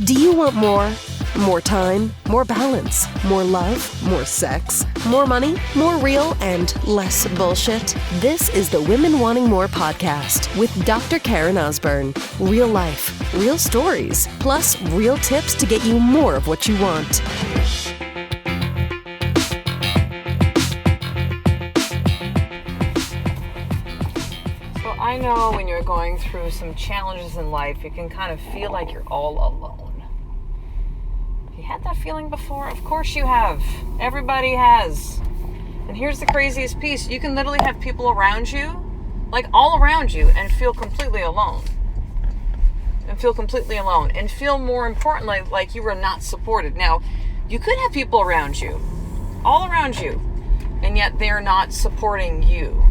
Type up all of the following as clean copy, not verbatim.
Do you want more? More time, more balance, more love, more sex, more money, more real, and less bullshit? This is the Women Wanting More podcast with Dr. Karen Osborne. Real life, real stories, plus real tips to get you more of what you want. So I know when you're going through some challenges in life, you can kind of feel like you're all alone. You had that feeling before? Of course you have. Everybody has. And here's the craziest piece. You can literally have people around you, like all around you, and feel completely alone. And feel more importantly like you were not supported. Now, you could have people around you, all around you, and yet they're not supporting you.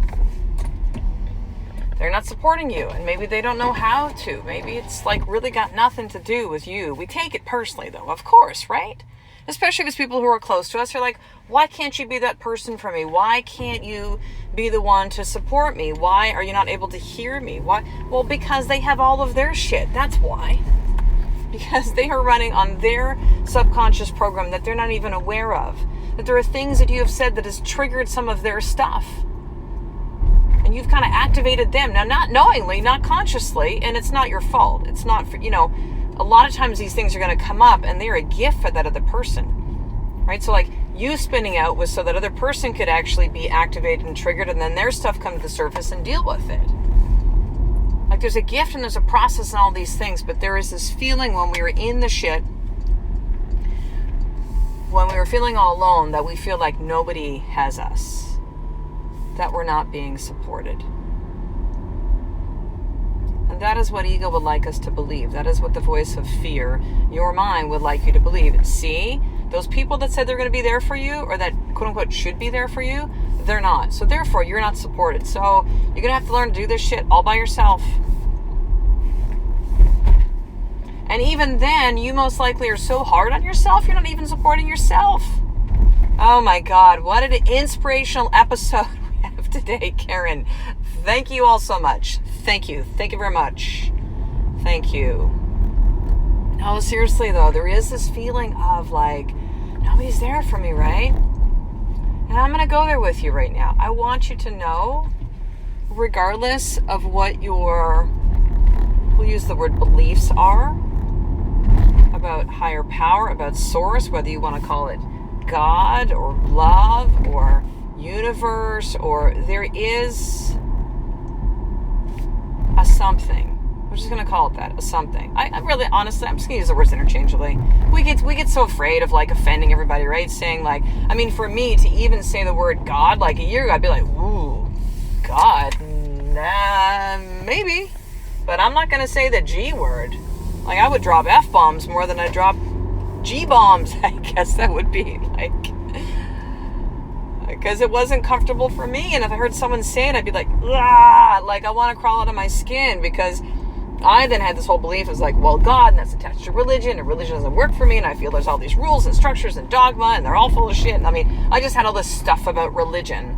They're not supporting you, and maybe they don't know how to. Maybe it's like really got nothing to do with you. We take it personally, though, of course, right? Especially if it's people who are close to us. They're like, why can't you be that person for me? Why can't you be the one to support me? Why are you not able to hear me? Why? Well, because they have all of their shit. That's why. Because they are running on their subconscious program that they're not even aware of. That there are things that you have said that has triggered some of their stuff. And you've kind of activated them. Now, not knowingly, not consciously, and it's not your fault. It's not, a lot of times these things are going to come up and they're a gift for that other person, right? So like you spinning out was so that other person could actually be activated and triggered, and then their stuff come to the surface and deal with it. Like there's a gift and there's a process and all these things, but there is this feeling when we were in the shit, when we were feeling all alone, that we feel like nobody has us. That we're not being supported. And that is what ego would like us to believe. That is what the voice of fear, your mind, would like you to believe. See, those people that said they're going to be there for you, or that quote unquote should be there for you, they're not. So therefore, you're not supported. So you're going to have to learn to do this shit all by yourself. And even then, you most likely are so hard on yourself, you're not even supporting yourself. Oh my God, what an inspirational episode today, Karen. Thank you all so much. Thank you very much. Thank you. No, seriously though, there is this feeling of like nobody's there for me, right? And I'm gonna go there with you right now. I want you to know, regardless of what your, we'll use the word beliefs are about higher power, about source, whether you want to call it God or love or universe, or there is a something. We're just going to call it that, a something. I really, honestly, I'm just going to use the words interchangeably. We get so afraid of like offending everybody, right? Saying like, I mean, for me to even say the word God, like a year ago, I'd be like, ooh, God, nah, maybe. But I'm not going to say the G word. Like I would drop F-bombs more than I drop G-bombs, I guess that would be like, because it wasn't comfortable for me. And if I heard someone say it, I'd be like, ah, like I want to crawl out of my skin, because I then had this whole belief. It was like, well, God, and that's attached to religion, and religion doesn't work for me, and I feel there's all these rules and structures and dogma, and they're all full of shit. And I mean, I just had all this stuff about religion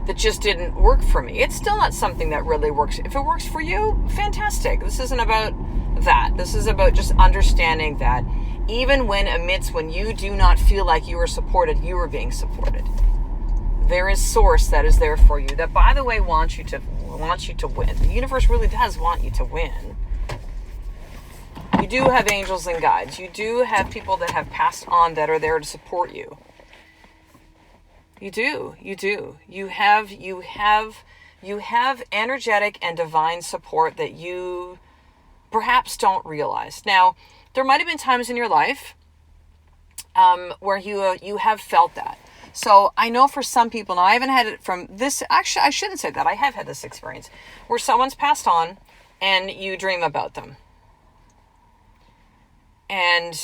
that just didn't work for me. It's still not something that really works. If it works for you, fantastic. This isn't about that. This is about just understanding that even when you do not feel like you are supported, you are being supported. There is source that is there for you, that, by the way, wants you to win. The universe really does want you to win. You do have angels and guides. You do have people that have passed on that are there to support you. You do. You have energetic and divine support that you perhaps don't realize. Now, there might have been times in your life where you have felt that. So I know for some people, now I haven't had it from this, actually I shouldn't say that, I have had this experience where someone's passed on and you dream about them. And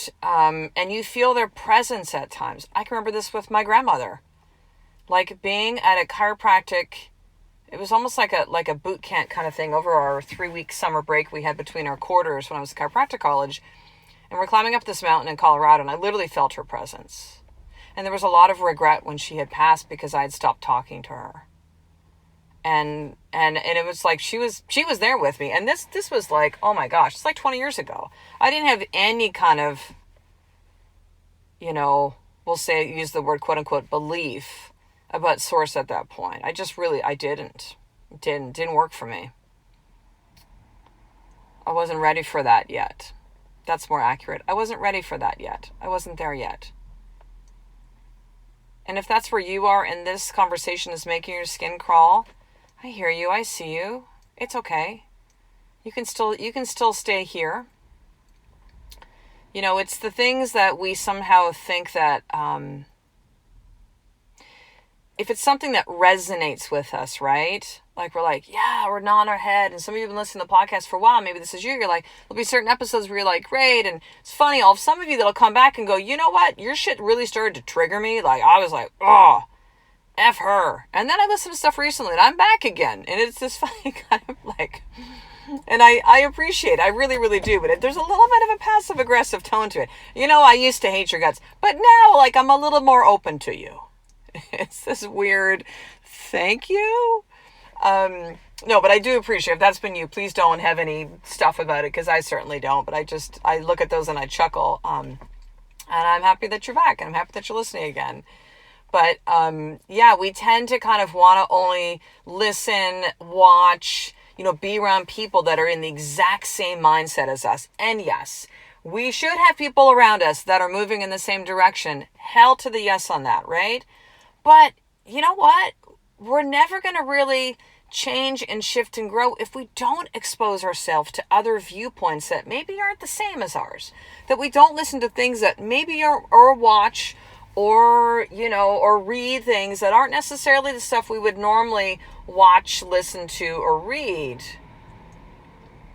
you feel their presence at times. I can remember this with my grandmother, like being at a chiropractic. It was almost like a boot camp kind of thing over our 3-week summer break we had between our quarters when I was at chiropractic college. And we're climbing up this mountain in Colorado, and I literally felt her presence. And there was a lot of regret when she had passed because I had stopped talking to her. And it was like she was there with me. And this was like, oh my gosh, it's like 20 years ago. I didn't have any kind of, we'll say, use the word quote unquote belief about source at that point. I didn't. It didn't work for me. I wasn't ready for that yet. That's more accurate. I wasn't ready for that yet. I wasn't there yet. And if that's where you are and this conversation is making your skin crawl, I hear you. I see you. It's okay. You can still stay here. It's the things that we somehow think that if it's something that resonates with us, right? Like we're like, yeah, we're nodding our head. And some of you have been listening to the podcast for a while. Maybe this is you. You're like, there'll be certain episodes where you're like, great. And it's funny. All of some of you that'll come back and go, you know what? Your shit really started to trigger me. Like I was like, oh, F her. And then I listened to stuff recently and I'm back again. And it's this funny kind of like, and I appreciate, I really, really do. But there's a little bit of a passive aggressive tone to it. I used to hate your guts, but now like I'm a little more open to you. It's this weird, thank you. No, but I do appreciate if that's been you, please don't have any stuff about it. Cause I certainly don't, but I look at those and I chuckle. And I'm happy that you're back and I'm happy that you're listening again. But, yeah, we tend to kind of want to only listen, watch, be around people that are in the exact same mindset as us. And yes, we should have people around us that are moving in the same direction. Hell to the yes on that, right? But you know what? We're never going to really change and shift and grow if we don't expose ourselves to other viewpoints that maybe aren't the same as ours. That we don't listen to things that maybe are, or watch or, or read things that aren't necessarily the stuff we would normally watch, listen to, or read.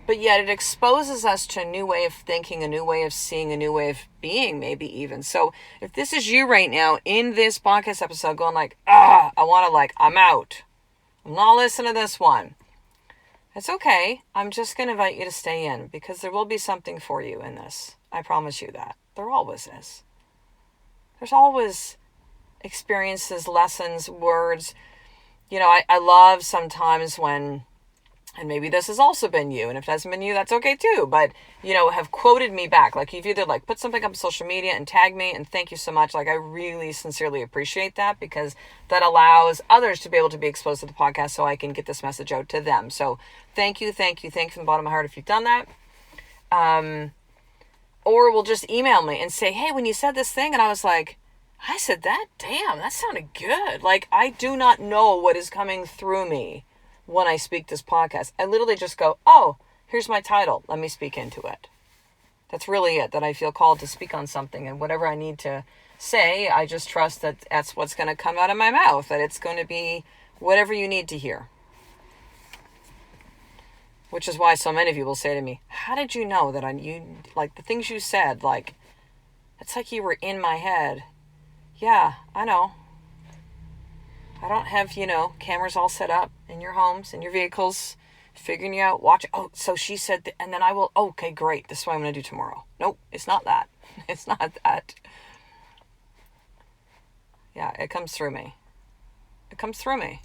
But yet it exposes us to a new way of thinking, a new way of seeing, a new way of being, maybe even. So if this is you right now in this podcast episode going like, I'm out. I'm not listening to this one. It's okay. I'm just going to invite you to stay in because there will be something for you in this. I promise you that. There always is. There's always experiences, lessons, words. I love sometimes when, and maybe this has also been you, and if it hasn't been you, that's okay too, but, have quoted me back. Like you've either like put something up on social media and tagged me, and thank you so much. Like I really sincerely appreciate that because that allows others to be able to be exposed to the podcast so I can get this message out to them. So thank you from the bottom of my heart if you've done that. Or will just email me and say, hey, when you said this thing, and I was like, I said that? Damn, that sounded good. Like, I do not know what is coming through me when I speak this podcast. I literally just go, oh, here's my title. Let me speak into it. That's really it, that I feel called to speak on something. And whatever I need to say, I just trust that that's what's going to come out of my mouth, that it's going to be whatever you need to hear. Which is why so many of you will say to me, how did you know that like the things you said, like, it's like you were in my head. Yeah, I know. I don't have, cameras all set up in your homes, in your vehicles, figuring you out, watch. Oh, so she said, and then I will, okay, great. This is what I'm going to do tomorrow. Nope, it's not that. It's not that. Yeah, it comes through me. It comes through me.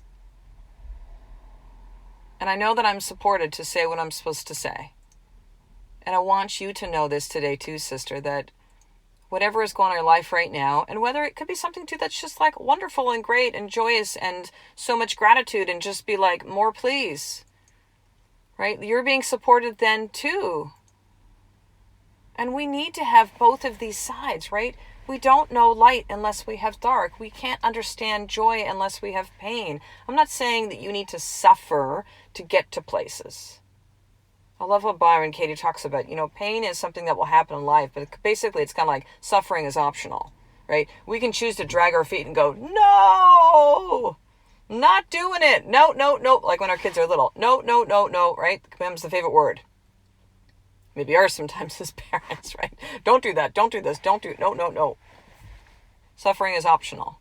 And I know that I'm supported to say what I'm supposed to say. And I want you to know this today too, sister, that whatever is going on in your life right now, and whether it could be something too that's just like wonderful and great and joyous and so much gratitude and just be like, more please, right? You're being supported then too. And we need to have both of these sides, right? We don't know light unless we have dark. We can't understand joy unless we have pain. I'm not saying that you need to suffer to get to places. I love what Byron Katie talks about. Pain is something that will happen in life, but basically it's kind of like suffering is optional, right? We can choose to drag our feet and go, no, not doing it. No. Like when our kids are little, no, right? Commandment's the favorite word. Maybe ours sometimes as parents, right? Don't do that. Don't do this. Don't do it. No. Suffering is optional.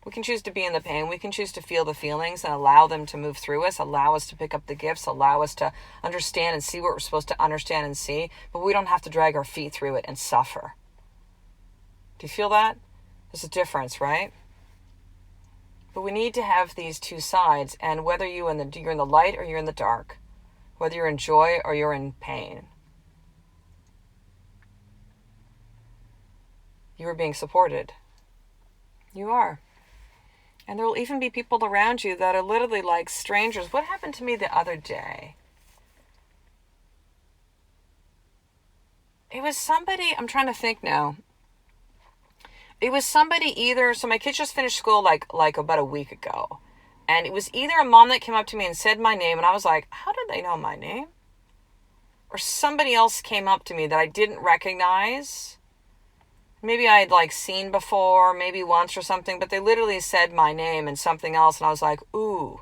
We can choose to be in the pain. We can choose to feel the feelings and allow them to move through us, allow us to pick up the gifts, allow us to understand and see what we're supposed to understand and see, but we don't have to drag our feet through it and suffer. Do you feel that? There's a difference, right? But we need to have these two sides, and whether you're in the light or you're in the dark, whether you're in joy or you're in pain, you are being supported. You are. And there will even be people around you that are literally like strangers. What happened to me the other day? It was somebody, I'm trying to think now. It was somebody so my kids just finished school like about a week ago. And it was either a mom that came up to me and said my name, and I was like, how did they know my name? Or somebody else came up to me that I didn't recognize. Maybe I had like seen before, maybe once or something, but they literally said my name and something else. And I was like, ooh,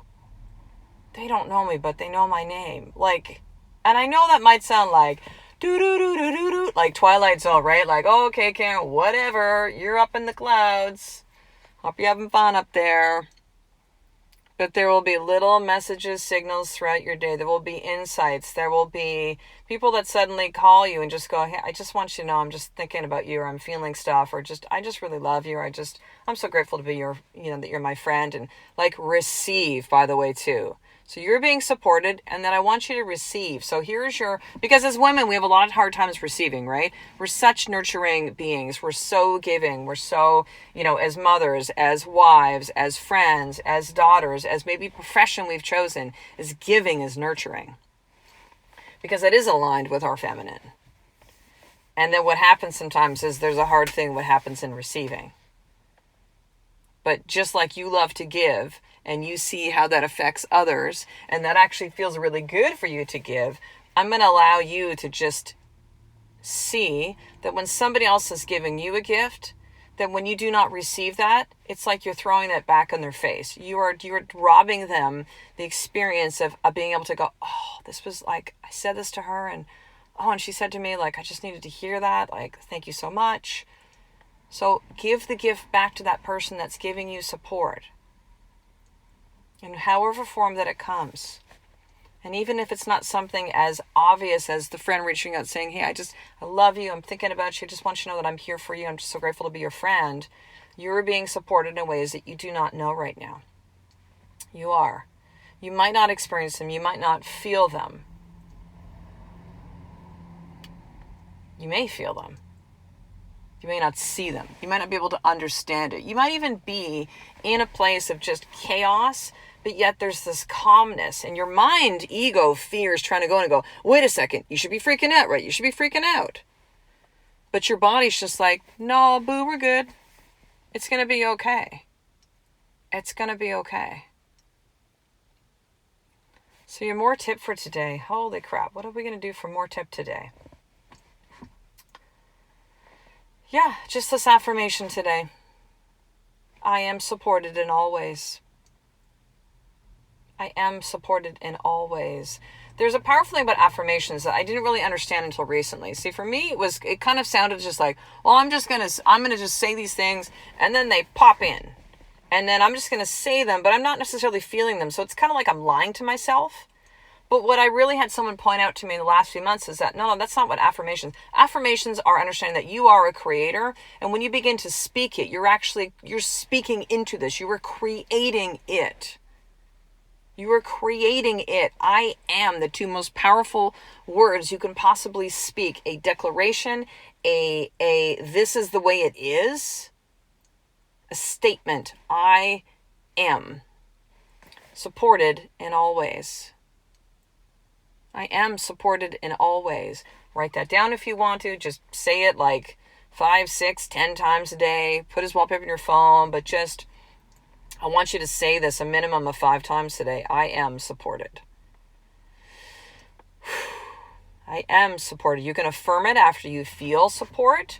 they don't know me, but they know my name. Like, and I know that might sound like do like Twilight Zone, right? Like, oh, okay, Karen, whatever. You're up in the clouds. Hope you're having fun up there. But there will be little messages, signals throughout your day. There will be insights. There will be people that suddenly call you and just go, hey, I just want you to know I'm just thinking about you, or I'm feeling stuff, or I just really love you, or I'm so grateful to be that you're my friend. And like receive, by the way, too. So you're being supported, and then I want you to receive. So because as women, we have a lot of hard times receiving, right? We're such nurturing beings. We're so giving. We're so, as mothers, as wives, as friends, as daughters, as maybe profession we've chosen, is giving is nurturing. Because it is aligned with our feminine. And then what happens sometimes is there's a hard thing what happens in receiving. But just like you love to give, and you see how that affects others, and that actually feels really good for you to give, I'm going to allow you to just see that when somebody else is giving you a gift, that when you do not receive that, it's like you're throwing that back in their face. You're robbing them the experience of being able to go, oh, this was like, I said this to her, and she said to me, like, I just needed to hear that. Like, thank you so much. So give the gift back to that person that's giving you support, in however form that it comes. And even if it's not something as obvious as the friend reaching out saying, hey, I love you, I'm thinking about you, I just want you to know that I'm here for you, I'm just so grateful to be your friend, you're being supported in ways that you do not know right now. You are. You might not experience them, you might not feel them. You may feel them. You may not see them. You might not be able to understand it. You might even be in a place of just chaos, but yet there's this calmness, and your mind, ego, fear is trying to go in and go, wait a second, you should be freaking out, right? You should be freaking out. But your body's just like, no, boo, we're good. It's going to be okay. It's going to be okay. So your more tip for today, holy crap, what are we going to do for more tip today? Yeah, just this affirmation today. I am supported in all ways. I am supported in all ways. There's a powerful thing about affirmations that I didn't really understand until recently. See, for me, it kind of sounded just like, well, I'm going to just say these things, and then they pop in. And then I'm just going to say them, but I'm not necessarily feeling them. So it's kind of like I'm lying to myself. But what I really had someone point out to me in the last few months is that, no, that's not what affirmations are. Understanding that you are a creator. And when you begin to speak it, you're speaking into this. You are creating it. You are creating it. I am the two most powerful words you can possibly speak. A declaration, a this is the way it is. A statement. I am supported in all ways. I am supported in all ways. Write that down if you want to. Just say it like 5, 6, 10 times a day. Put as wallpaper in your phone, but I want you to say this a minimum of 5 times today. I am supported. I am supported. You can affirm it after you feel support.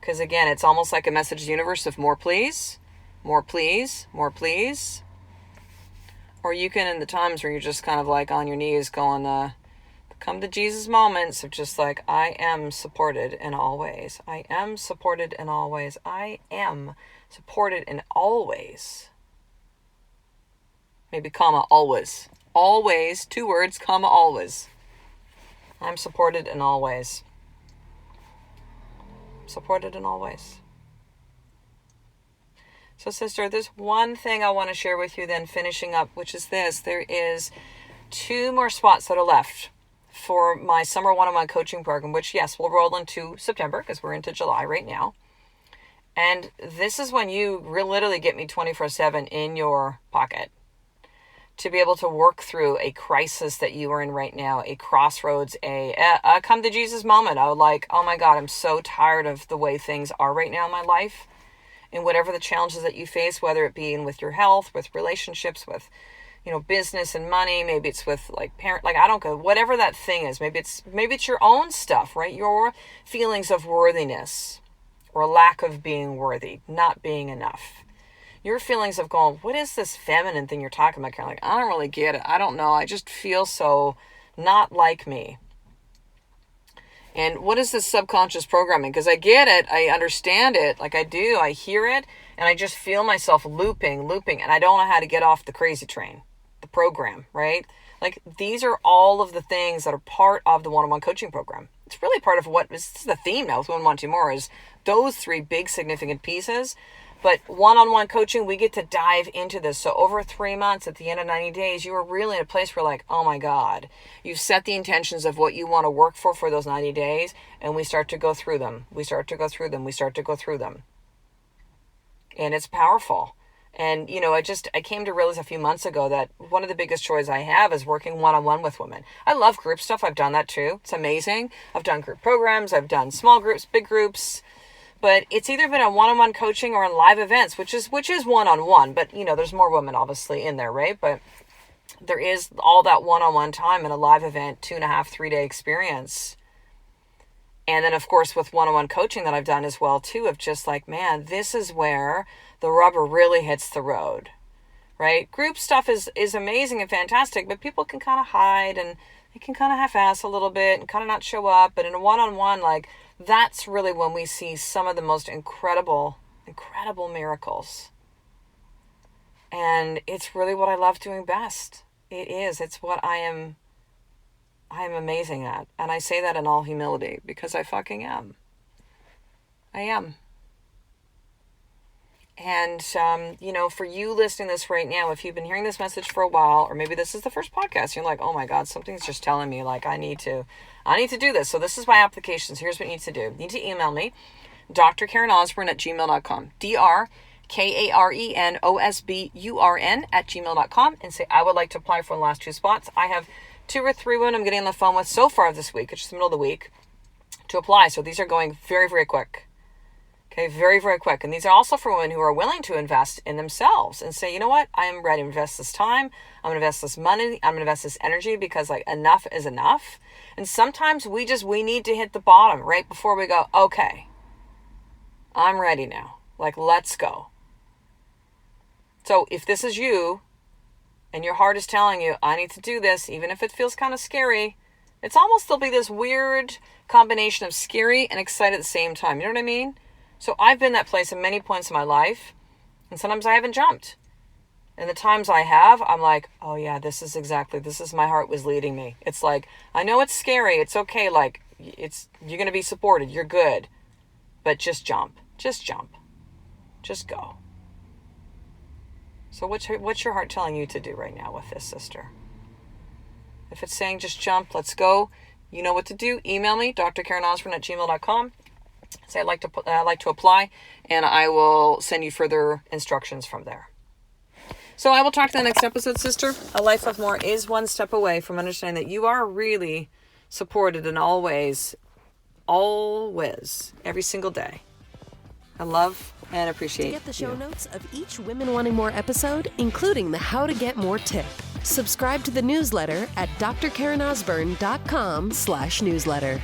Because again, it's almost like a message to the universe of more please, more please, more please. Or you can, in the times where you're just kind of like on your knees going, come to Jesus moments of just like, I am supported in all ways. I am supported in all ways. I am supported in all ways. Maybe comma, always. Always, 2 words, comma, always. I'm supported in all ways. Supported in all ways. So, sister, there's one thing I want to share with you then, finishing up, which is this. There is 2 more spots that are left for my summer one-on-one coaching program, which, yes, will roll into September because we're into July right now. And this is when you literally get me 24/7 in your pocket to be able to work through a crisis that you are in right now, a crossroads, a come to Jesus moment. I would like, oh my God, I'm so tired of the way things are right now in my life. And whatever the challenges that you face, whether it be in with your health, with relationships, with, business and money, maybe it's with I don't know, whatever that thing is. Maybe it's your own stuff, right? Your feelings of worthiness or lack of being worthy, not being enough. Your feelings of going, what is this feminine thing you're talking about, Karen? I don't really get it. I don't know. I just feel so not like me. And what is this subconscious programming? Because I get it. I understand it. I do. I hear it. And I just feel myself looping. And I don't know how to get off the crazy train, the program, right? These are all of the things that are part of the one-on-one coaching program. It's really part of this is the theme now with Women 2 More is those 3 big significant pieces. But one-on-one coaching, we get to dive into this. So over 3 months, at the end of 90 days, you are really in a place where oh my God, you've set the intentions of what you want to work for those 90 days. And we start to go through them. And it's powerful. And, I came to realize a few months ago that one of the biggest joys I have is working one-on-one with women. I love group stuff. I've done that too. It's amazing. I've done group programs. I've done small groups, big groups. But it's either been a one-on-one coaching or in live events, which is one-on-one. But, there's more women obviously in there, right? But there is all that one-on-one time in a live event, 2.5, 3-day experience. And then, of course, with one-on-one coaching that I've done as well, too, of just man, this is where the rubber really hits the road, right? Group stuff is amazing and fantastic, but people can kind of hide and they can kind of half-ass a little bit and kind of not show up. But in a one-on-one, that's really when we see some of the most incredible miracles. And it's really what I love doing best. It is. It's what I am amazing at. And I say that in all humility because I fucking am. I am. And, for you listening to this right now, if you've been hearing this message for a while, or maybe this is the first podcast, you're like, oh my God, something's just telling me I need to do this. So this is my applications. Here's what you need to do. You need to email me, drkarenosburn@gmail.com, drkarenosburn@gmail.com, and say, I would like to apply for the last 2 spots. I have 2 or 3 women I'm getting on the phone with so far this week, it's the middle of the week, to apply. So these are going very, very quick. Okay, very, very quick. And these are also for women who are willing to invest in themselves and say, you know what? I am ready to invest this time. I'm going to invest this money. I'm going to invest this energy because enough is enough. And sometimes we need to hit the bottom right before we go, okay, I'm ready now. Let's go. So if this is you and your heart is telling you, I need to do this, even if it feels kind of scary, it's almost, there'll be this weird combination of scary and excited at the same time. You know what I mean? So I've been that place at many points in my life, and sometimes I haven't jumped. And the times I have, I'm like, oh yeah, this is my heart was leading me. It's I know it's scary. It's okay. You're going to be supported. You're good. But just jump. Just go. So what's your heart telling you to do right now with this, sister? If it's saying just jump, let's go, you know what to do. Email me, drkarenosburn@gmail.com. Say I'd like to apply, and I will send you further instructions from there. So I will talk to the next episode, sister. A life of more is one step away from understanding that you are really supported in all ways, always, every single day. I love and appreciate you. To get the show notes of each Women Wanting More episode, including the How to Get More tip, subscribe to the newsletter at drkarenosburn.com/newsletter.